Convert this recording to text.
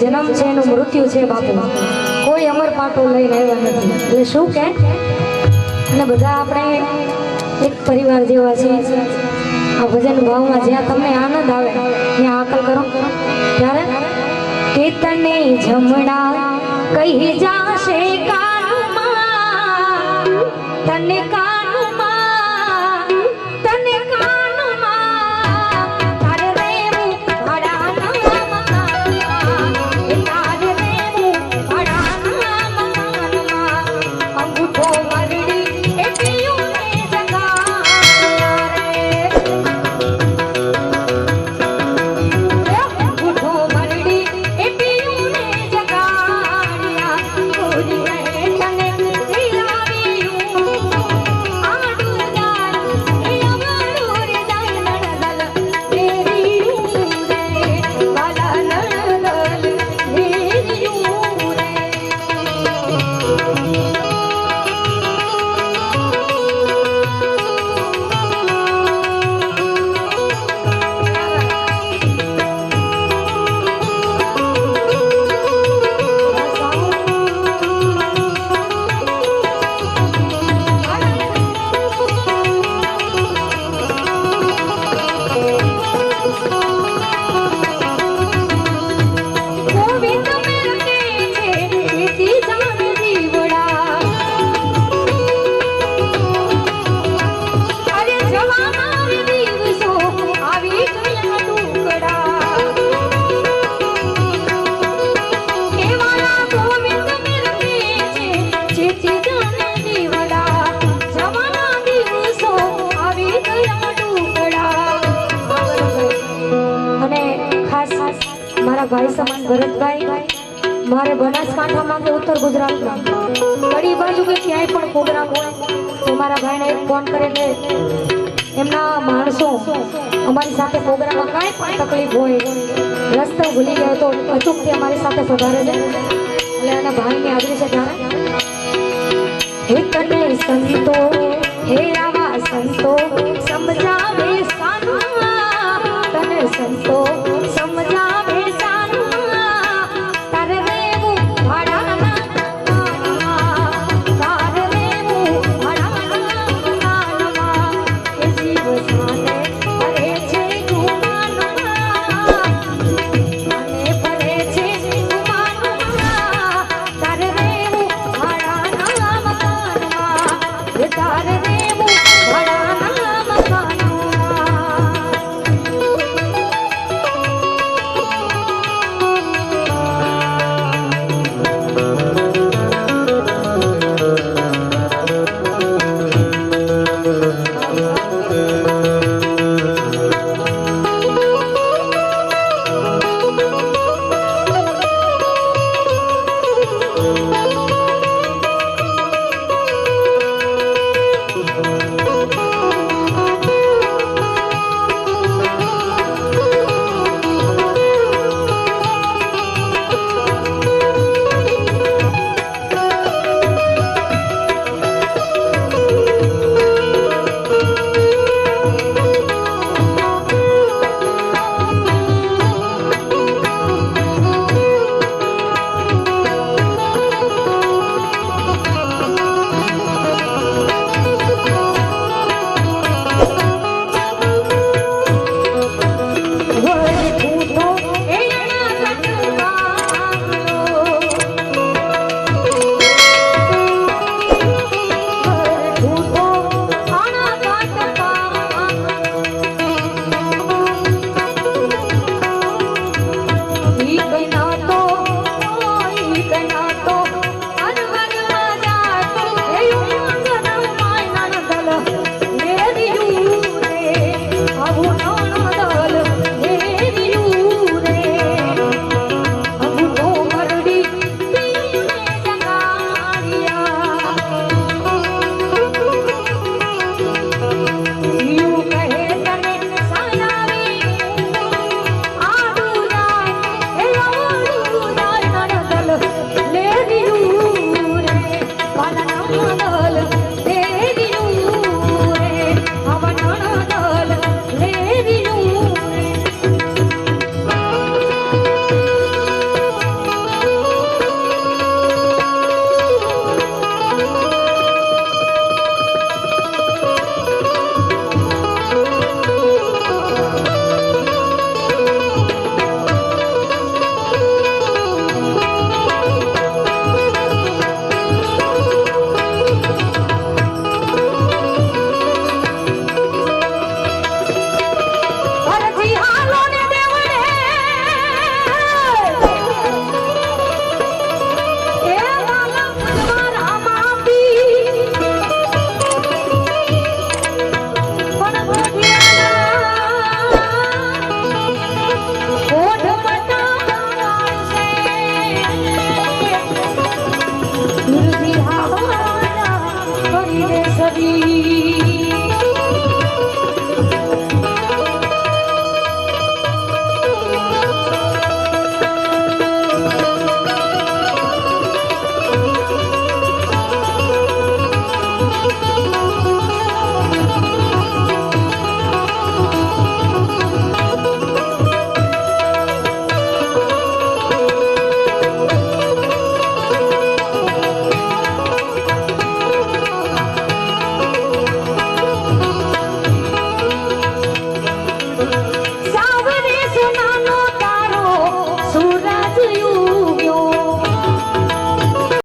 જન્મ છે એનું મૃત્યુ છે બાપુ, કોઈ અમર પાટો લઈને આવ્યા નથી. એટલે શું કે અને બધા આપણે એક પરિવાર જેવા છીએ. આ ભજન ભાવમાં જ્યાં તમને આનંદ આવે ત્યાં આકલ કરો. ત્યારે કે તને જમણા કહી જાશે કાનમાં, તને કાનમાં, તને કાનમાં, તારે રેવું ભાડાના મકાનમાં, તારે રેવું ભાડાના મકાનમાં, અંગૂઠો મરડી એ પીયું ને જગાડ્યા રે, અંગૂઠો મરડી એ પીયું ને જગાડ્યા, ગોરી રે તને દિલાવ્યું આડું દાર એ અમરું રે દલ તેરી રે બાલા નળ તેરી રે. ગોવિંદ મેરકે છે એથી જાન જીવડા, અરે જવાના રે દિવસો આવી ગયા ટુકડા, એ મારા ગોવિંદ મેરકે છે જેથી જાન જીવડા, જવાના દિવસો આવી ગયા ટુકડા. અને ખાસ મારા ભાઈ સમાન ભરતભાઈ, મારે બનાસકાંઠામાં કે ઉત્તર ગુજરાતમાં કડી બાજુ કે ક્યાંય પણ પ્રોગ્રામ હોય તો મારા ભાઈને એક ફોન કરે કે એમના માણસો અમારી સાથે પ્રોગ્રામમાં કાંઈ પણ તકલીફ હોય, રસ્તો ભૂલી ગયો તો અચૂકથી અમારી સાથે સુધારે છે. એટલે એના ભાઈની હાજરી છે. જાણે હે તને સંતો, હે આવા સંતો સમજાવે સાના, તને સંતો સમજાવે સાના, તારે રેવું ભાડાના મકાનમાં, તારે રેવું ભાડાના મકાનમાં, એ જીવ સાને ફરે છે ગુમાનમાં, અને ફરે છે મારી